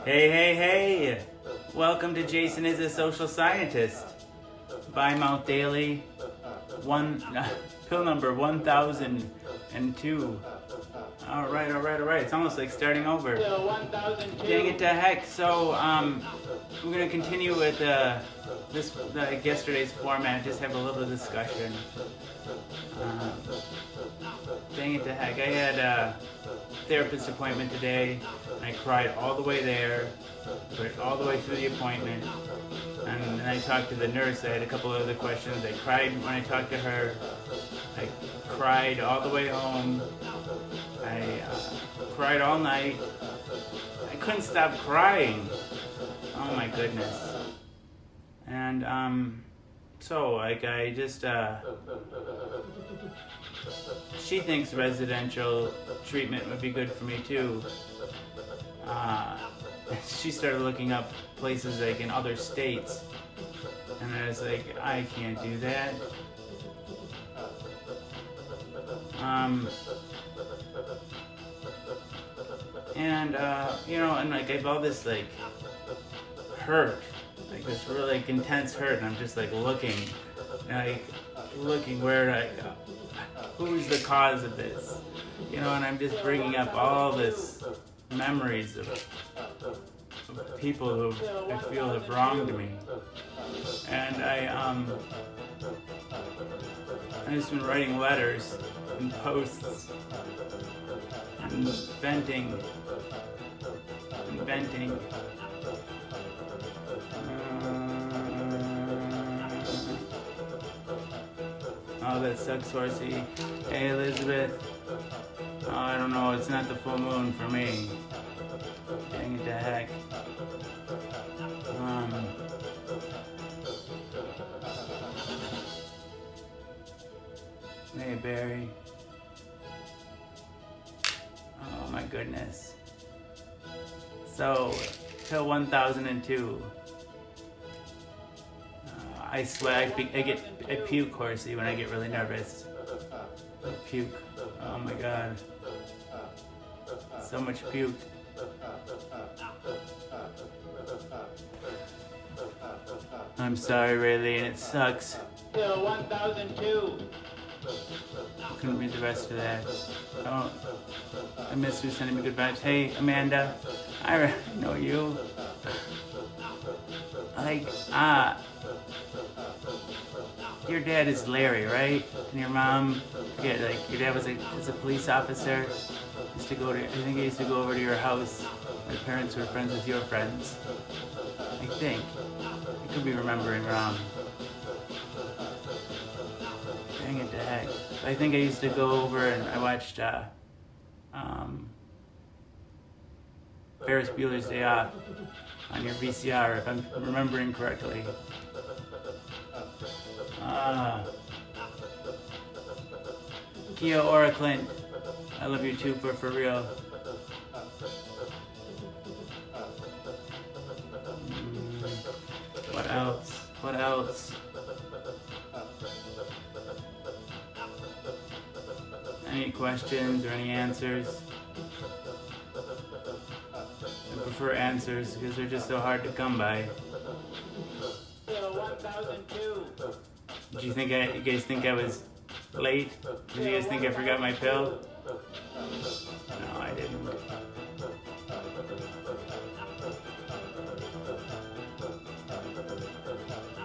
Hey, hey, hey! Welcome to Jason is a Social Scientist. By Mount Daily, pill number 1002. Alright. It's almost like starting over. Dang it to heck. So, we're gonna continue with yesterday's format, just have a little discussion. Dang it to heck. I had a therapist appointment today, and I cried all the way there, all the way through the appointment, and then I talked to the nurse. I had a couple of other questions. I cried when I talked to her. I cried all the way home. I cried all night. I couldn't stop crying. Oh my goodness. And she thinks residential treatment would be good for me too. She started looking up places like in other states, and I was like, I can't do that. And like I have all this like hurt, like this really like, intense hurt, and I'm just like looking where who's the cause of this, and I'm just bringing up all this memories of people who I feel have wronged me, and I've just been writing letters and posts and venting. Oh, that sucks, Horsey. Hey, Elizabeth. Oh, I don't know. It's not the full moon for me. Dang it to heck. Hey, Barry. Oh, my goodness. So, till 1002. I swear, I puke, Horsey, when I get really nervous. I puke. Oh my god. So much puke. I'm sorry, Raylene, it sucks. Till 1002. I couldn't read the rest of that. Oh, I miss you sending me good vibes. Hey, Amanda, I know you. Your dad is Larry, right? And your mom, your dad was a police officer. I think I used to go over to your house. My parents were friends with your friends. I think. I could be remembering wrong. Dang it to heck. I think I used to go over and I watched Ferris Bueller's Day Off on your VCR, if I'm remembering correctly. Kia Ora Clint, I love you too, for real. What else? Any questions or any answers? I prefer answers because they're just so hard to come by. Till 1002. Did you guys think I was late? Did you guys think I forgot my pill? No, I didn't.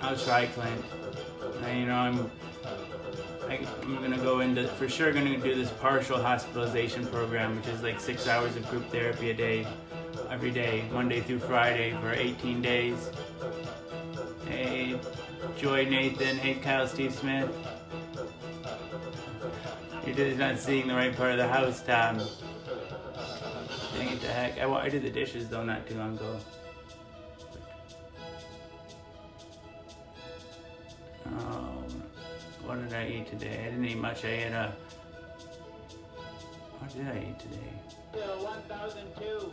I'll try, Clint. I'm gonna go into, for sure gonna do this partial hospitalization program, which is like 6 hours of group therapy a day, every day, Monday through Friday for 18 days. Hey, Joy Nathan. Hey, Kyle Steve Smith. You're just not seeing the right part of the house, Tom. Dang it to heck. I did the dishes though not too long ago. What did I eat today? I didn't eat much. What did I eat today? Till 1002.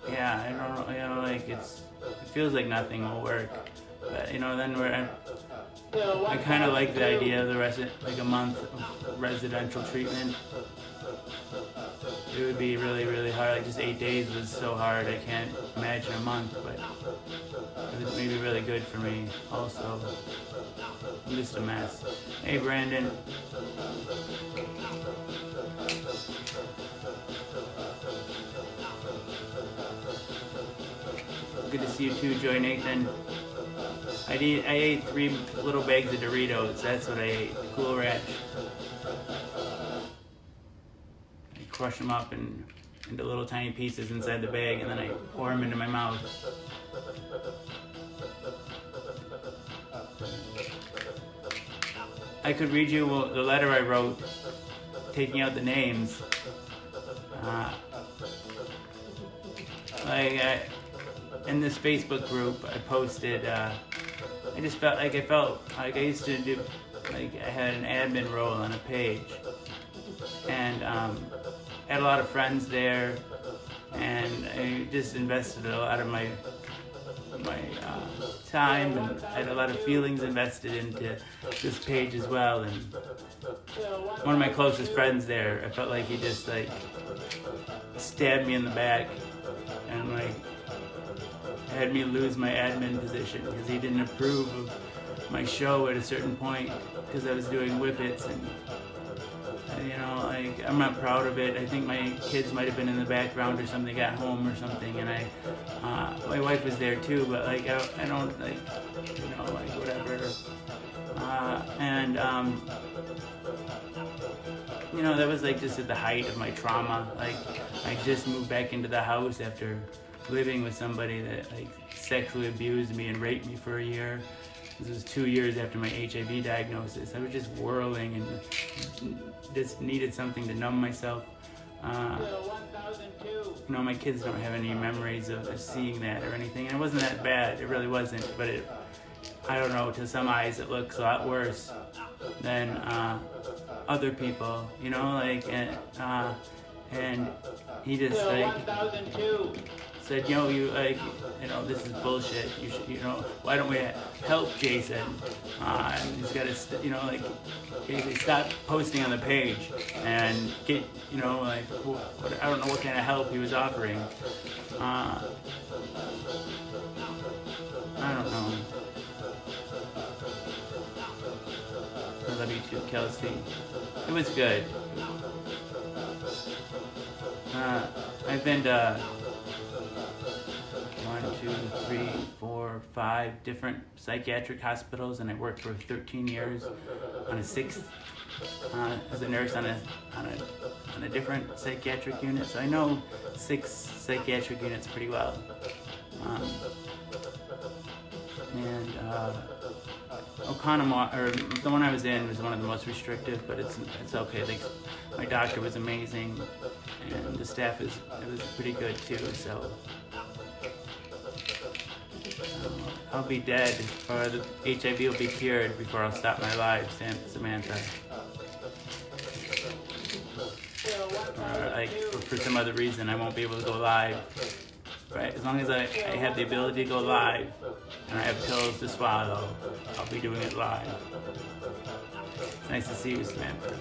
Yeah, I don't know, it feels like nothing will work. But, then I kind of like the idea of like a month of residential treatment. It would be really, really hard. Like just 8 days was so hard. I can't imagine a month, but it was maybe really good for me also. I'm just a mess. Hey, Brandon. Good to see you too, Joy Nathan. I ate 3 little bags of Doritos. That's what I ate. Cool Ranch. I crush them up into little tiny pieces inside the bag, and then I pour them into my mouth. I could read you the letter I wrote, taking out the names. In this Facebook group, I posted. I just felt like I used to do, like I had an admin role on a page, and I had a lot of friends there, and I just invested a lot of my time, and I had a lot of feelings invested into this page as well. And one of my closest friends there, I felt like he just like stabbed me in the back, and like had me lose my admin position because he didn't approve of my show at a certain point because I was doing whippets, and you know, like I'm not proud of it. I think my kids might have been in the background or something, got home or something, and my wife was there too, but like I don't like, you know, like whatever. You know, that was like just at the height of my trauma. Like I just moved back into the house after living with somebody that like sexually abused me and raped me for a year. This was 2 years after my HIV diagnosis. I was just whirling and just needed something to numb myself. You know, my kids don't have any memories of seeing that or anything. And it wasn't that bad. It really wasn't. But I don't know, to some eyes it looks a lot worse than other people. You know, like, and he just like said, you know, this is bullshit. You should, you know, why don't we help Jason? And he's got to, you know, like, basically stop posting on the page and get, you know, like, I don't know what kind of help he was offering. I don't know. I love you too, Kelsey. It was good. I've been to 5 different psychiatric hospitals, and I worked for 13 years on a 6th as a nurse on a different psychiatric unit. So I know 6 psychiatric units pretty well. Oconomowoc, or the one I was in, was one of the most restrictive, but it's okay. My doctor was amazing, and the staff it was pretty good too. So I'll be dead, or the HIV will be cured before I'll stop my life, Samantha. Or like for some other reason, I won't be able to go live. Right? As long as I have the ability to go live and I have pills to swallow, I'll be doing it live. It's nice to see you, Samantha.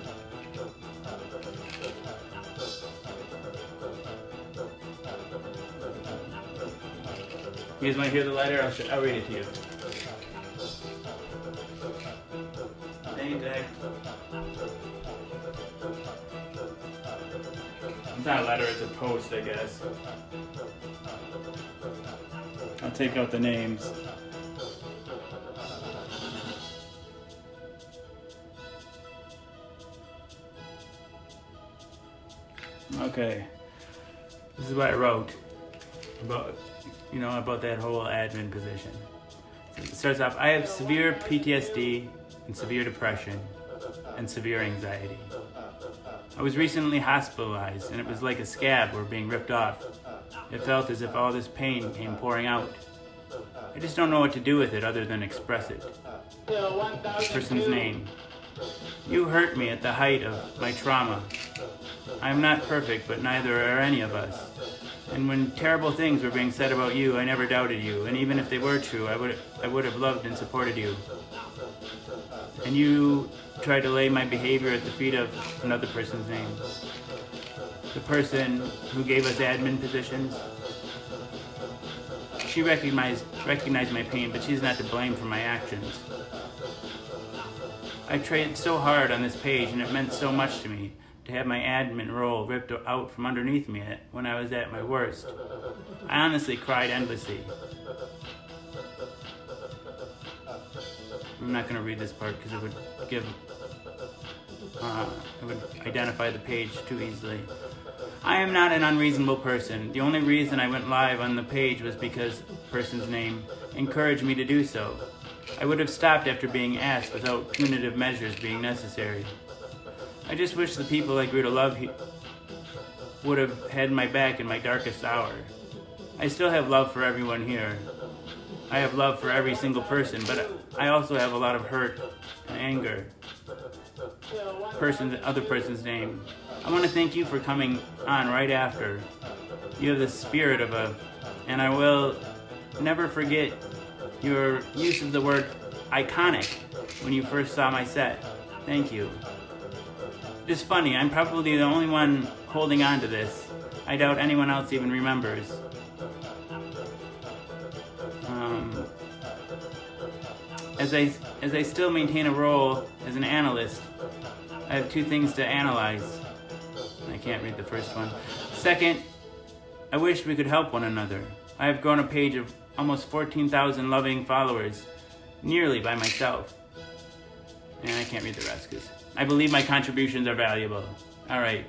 You guys want to hear the letter? I'll read it to you. Name tag. It's not a letter, it's a post, I guess. I'll take out the names. Okay. This is what I wrote about that whole admin position. It starts off, I have severe PTSD and severe depression and severe anxiety. I was recently hospitalized, and it was like a scab were being ripped off. It felt as if all this pain came pouring out. I just don't know what to do with it other than express it. This person's name. You hurt me at the height of my trauma. I am not perfect, but neither are any of us. And when terrible things were being said about you, I never doubted you, and even if they were true, I would have loved and supported you. And you tried to lay my behavior at the feet of another person's name. The person who gave us admin positions. She recognized my pain, but she's not to blame for my actions. I tried so hard on this page, and it meant so much to me to have my admin role ripped out from underneath me when I was at my worst. I honestly cried endlessly. I'm not going to read this part because it would identify the page too easily. I am not an unreasonable person. The only reason I went live on the page was because the person's name encouraged me to do so. I would have stopped after being asked without punitive measures being necessary. I just wish the people I grew to love would have had my back in my darkest hour. I still have love for everyone here. I have love for every single person, but I also have a lot of hurt and anger. Other person's name. I want to thank you for coming on right after. You have the spirit of and I will never forget your use of the word iconic when you first saw my set. Thank you. Just funny, I'm probably the only one holding on to this. I doubt anyone else even remembers. As I still maintain a role as an analyst, I have two things to analyze. I can't read the first one. Second, I wish we could help one another. I have grown a page of almost 14,000 loving followers, nearly by myself. And I can't read the rest because I believe my contributions are valuable. All right.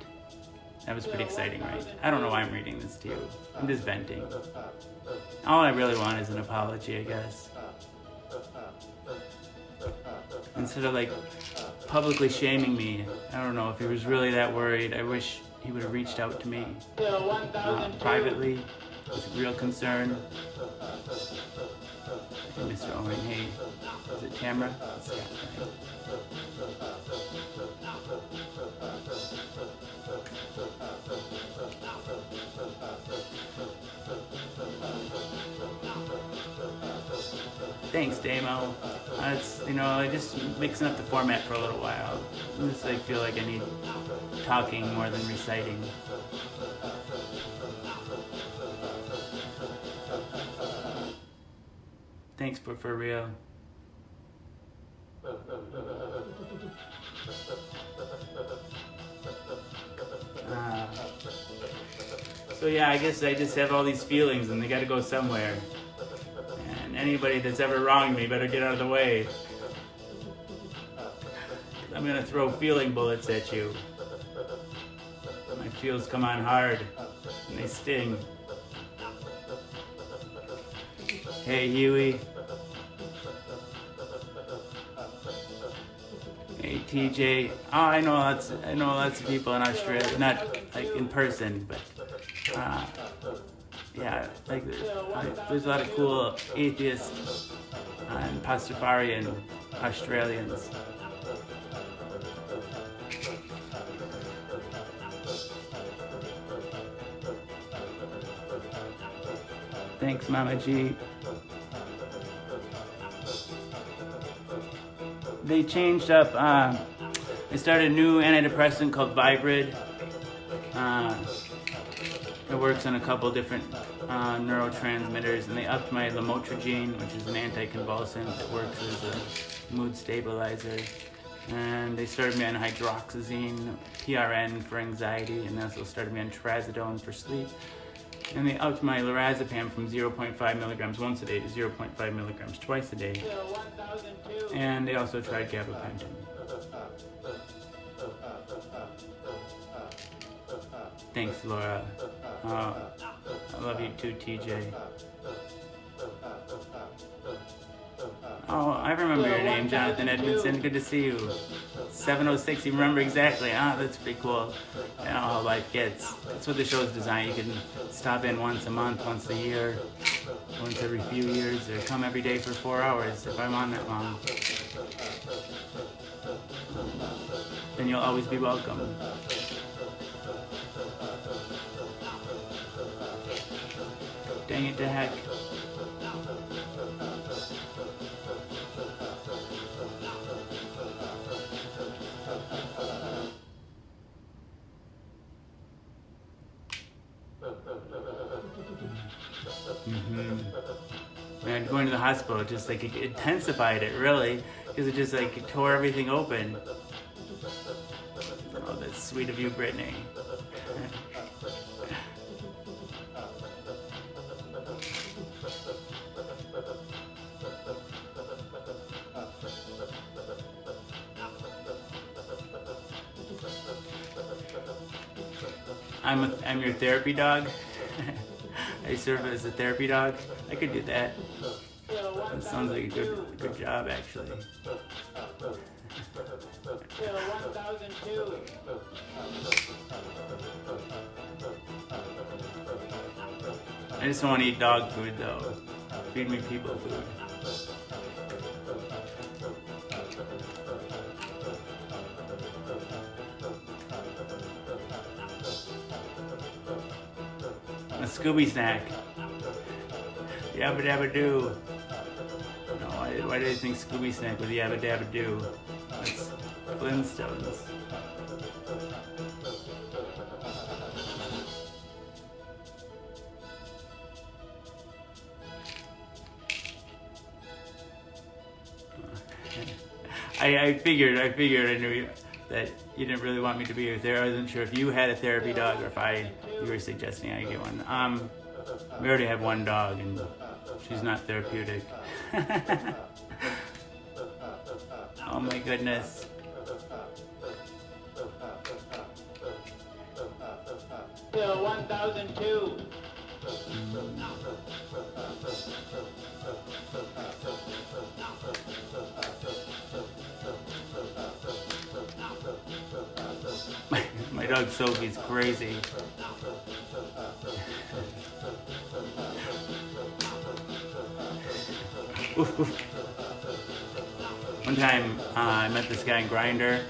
That was pretty exciting, right? I don't know why I'm reading this to you. I'm just venting. All I really want is an apology, I guess. Instead of publicly shaming me, I don't know if he was really that worried. I wish he would have reached out to me privately with real concern. Hey, Mr. Owen, hey, is it Tamara? It's Scott, right? Thanks, Damo. I just mixing up the format for a little while. I feel like I need talking more than reciting. Thanks, but for real. So yeah, I guess I just have all these feelings and they gotta go somewhere. And anybody that's ever wronged me better get out of the way. I'm gonna throw feeling bullets at you. My feels come on hard and they sting. Hey, Huey. Hey, TJ. Oh, I know lots of people in Australia, not in person, but yeah, there's a lot of cool atheists and Pastafarian Australians. Thanks, Mama G. They changed up, I started a new antidepressant called Vibrid. It works on a couple different neurotransmitters, and they upped my lamotrigine, which is an anticonvulsant that works as a mood stabilizer. And they started me on hydroxyzine, PRN for anxiety, and they also started me on trazodone for sleep. And they upped my lorazepam from 0.5 milligrams once a day to 0.5 milligrams twice a day. And they also tried gabapentin. Thanks, Laura. I love you too, TJ. Oh, I remember your name, Jonathan Edmondson. Good to see you. 706, you remember exactly. That's pretty cool. You know how life gets. That's what the show's designed. You can stop in once a month, once a year, once every few years, or come every day for 4 hours if I'm on that long. Then you'll always be welcome. Dang it to heck. the hospital, it just like it intensified it really, because it just like it tore everything open. Oh, that's sweet of you, Brittany. I'm your therapy dog. I serve as a therapy dog. I could do that. That sounds like a good job, actually. Bill 1002. I just don't want to eat dog food, though. Feed me people food. A Scooby snack. Yabba dabba doo. No, why did I think Scooby snack with yabba dabba doo? That's Flintstones. I figured I knew that you didn't really want me to be there. I wasn't sure if you had a therapy dog or if you were suggesting I get one. We already have one dog and she's not therapeutic. Oh my goodness. Bill 1002. My dog Sophie's crazy. One time I met this guy in Grindr,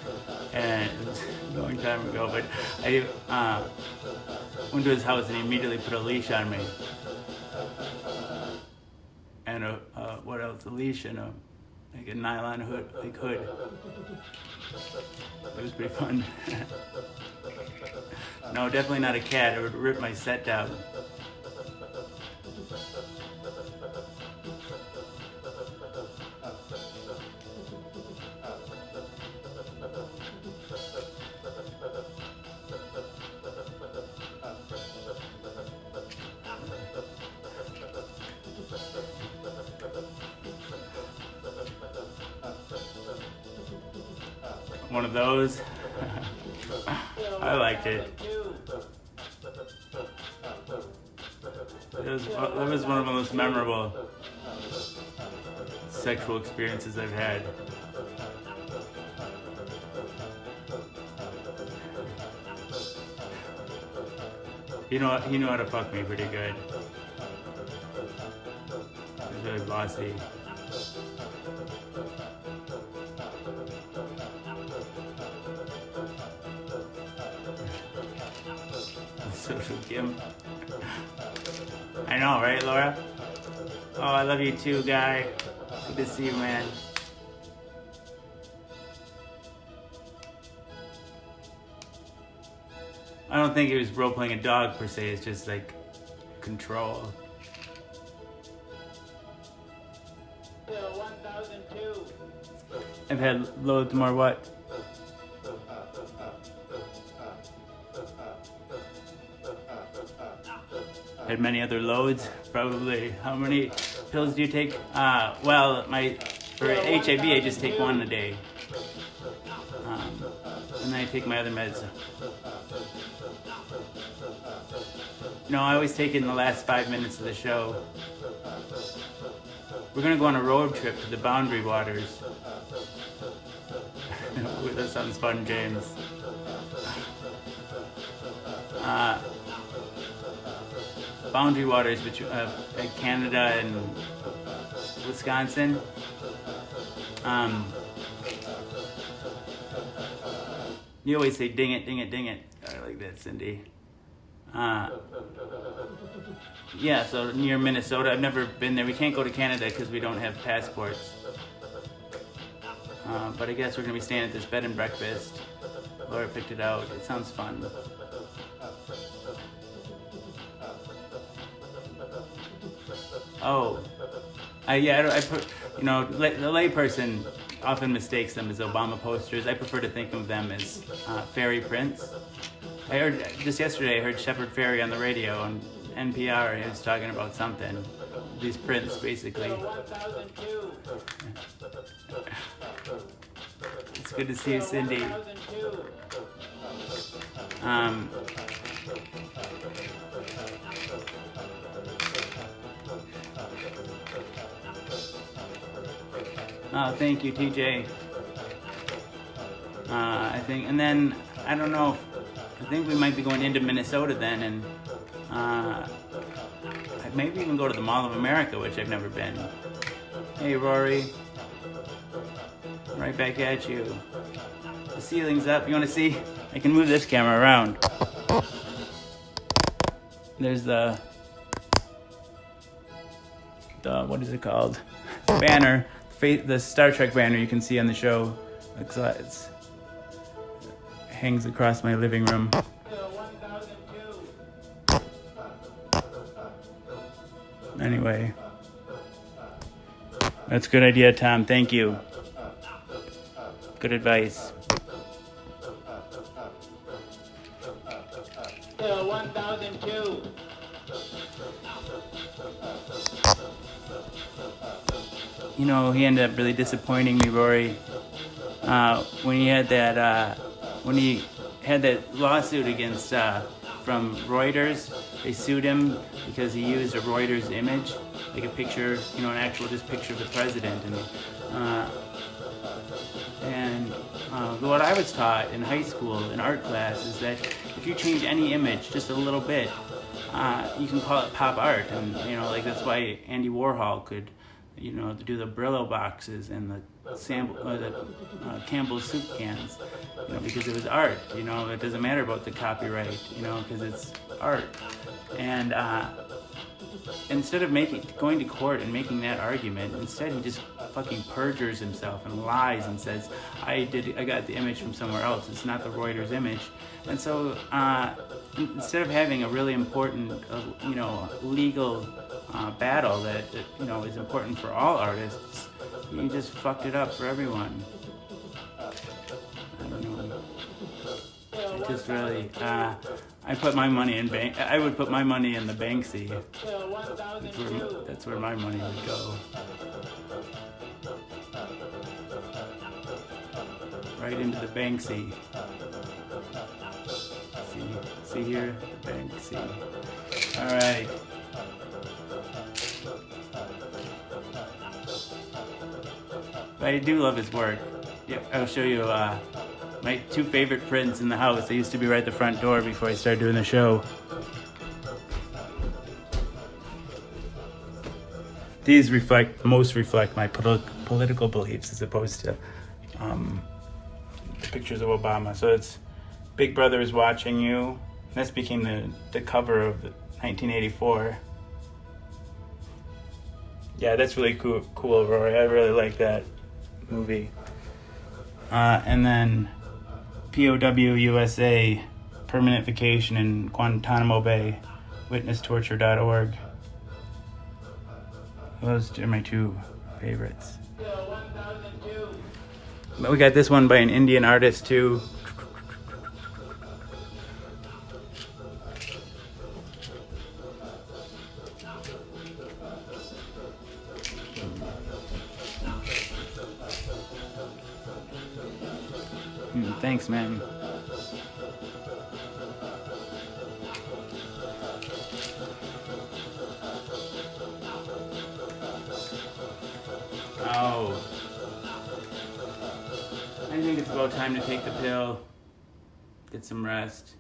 and it was a long time ago, but I went to his house and he immediately put a leash on me. And what else? A leash and like a nylon hood. It was pretty fun. No, definitely not a cat. It would rip my set down. One of those. I liked it. That was one of the most memorable sexual experiences I've had. He knew how to fuck me pretty good. He was really bossy. Social Kim. I know, right, Laura? Oh, I love you too, guy. Good to see you, man. I don't think it was role-playing a dog per se. It's just like control. Bill 1002. I've had loads more what? Had many other loads, probably. How many pills do you take? Well, for HIV, I just take one a day. And then I take my other meds. No, I always take it in the last 5 minutes of the show. We're gonna go on a road trip to the Boundary Waters. That sounds fun, James. Boundary Waters between Canada and Wisconsin. You always say ding it, ding it, ding it. I like that, Cindy. Yeah, so near Minnesota. I've never been there. We can't go to Canada because we don't have passports. But I guess we're going to be staying at this bed and breakfast. Laura picked it out. It sounds fun. Oh, I put, the layperson often mistakes them as Obama posters. I prefer to think of them as fairy prints. I heard just yesterday. I heard Shepard Fairey on the radio on NPR. He was talking about something. These prints, basically. 1002. It's good to see you, Cindy. 1002. Oh, thank you, TJ. I think, and then I don't know. I think we might be going into Minnesota then, and I'd maybe even go to the Mall of America, which I've never been. Hey, Rory. Right back at you. The ceiling's up. You want to see? I can move this camera around. There's the what is it called? Banner. The Star Trek banner you can see on the show. It hangs across my living room. 1002. Anyway, that's a good idea, Tom. Thank you. Good advice. 1002. He ended up really disappointing me, Rory. When he had that lawsuit against from Reuters. They sued him because he used a Reuters image, like a picture, an actual just picture of the president. And what I was taught in high school in art class is that if you change any image just a little bit, you can call it pop art. And that's why Andy Warhol could do the Brillo boxes and the Campbell's soup cans, because it was art. It doesn't matter about the copyright, because it's art. And instead of going to court and making that argument, instead he just fucking perjures himself and lies and says, I got the image from somewhere else. It's not the Reuters image. And so instead of having a really important, legal battle that is important for all artists, he just fucked it up for everyone. I don't know. I just really, I put my money in I would put my money in the Banksy. That's where my money would go. Right into the Banksy. See here, the Banksy. All right. But I do love his work. Yep, I'll show you my two favorite prints in the house. They used to be right at the front door before I started doing the show. These reflect my political beliefs as opposed to pictures of Obama. So it's Big Brother is Watching You. This became the cover of 1984. Yeah, that's really cool, Rory. I really like that movie. And then POW USA, Permanent Vacation in Guantanamo Bay, witnesstorture.org. Those are my two favorites. But we got this one by an Indian artist too. Thanks, man. Oh. I think it's about time to take the pill. Get some rest.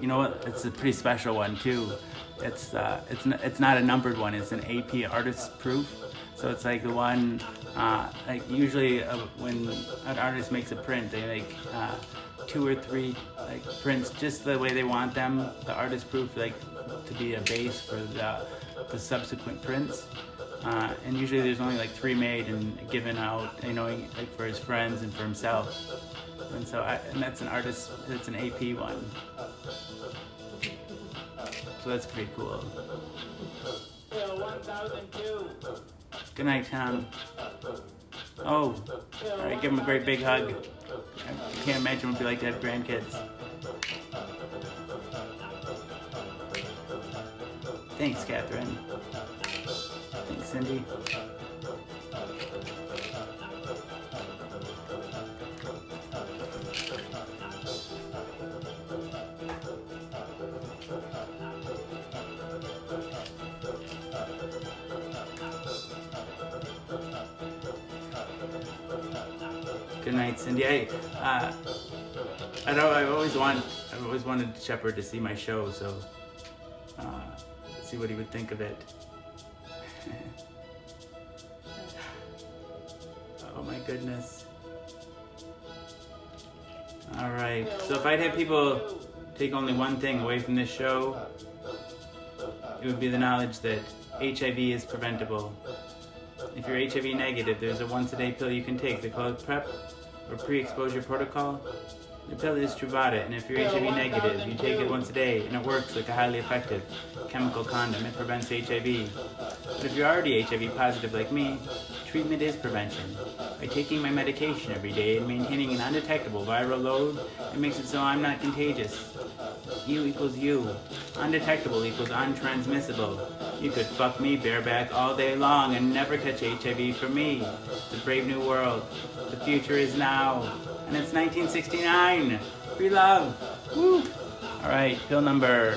You know what? It's a pretty special one too. It's not a numbered one. It's an AP artist proof. So it's like the one, usually when an artist makes a print, they make 2 or 3 prints just the way they want them. The artist proof to be a base for the subsequent prints. And usually there's only 3 made and given out, for his friends and for himself. And so, and that's an artist. That's an AP one. So that's pretty cool. 1002. Good night, Tom. Oh, alright, give him a great big hug. I can't imagine what it'd be like to have grandkids. Thanks, Catherine. Thanks, Cindy. Good night, Cindy. I've always wanted Shepard to see my show, so see what he would think of it. Oh my goodness. All right. So if I'd have people take only one thing away from this show, it would be the knowledge that HIV is preventable. If you're HIV negative, there's a once-a-day pill you can take. They call it PrEP, or pre-exposure protocol. The pill is Truvada, and if you're HIV negative, you take it once a day, and it works like a highly effective chemical condom. It prevents HIV. But if you're already HIV positive like me, treatment is prevention. By taking my medication every day and maintaining an undetectable viral load, it makes it so I'm not contagious. U equals U. Undetectable equals untransmissible. You could fuck me bareback all day long and never catch HIV from me. It's a brave new world. The future is now. And it's 1969. Free love. Woo! Alright, pill number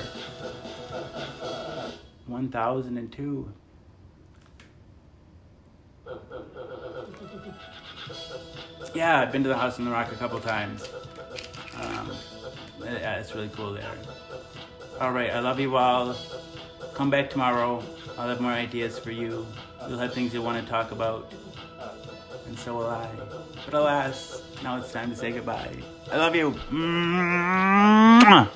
1002. Yeah, I've been to the House on the Rock a couple times. Yeah, it's really cool there. Alright, I love you all. Come back tomorrow. I'll have more ideas for you. You'll have things you want to talk about. And so will I. But alas, now it's time to say goodbye. I love you. Mwah!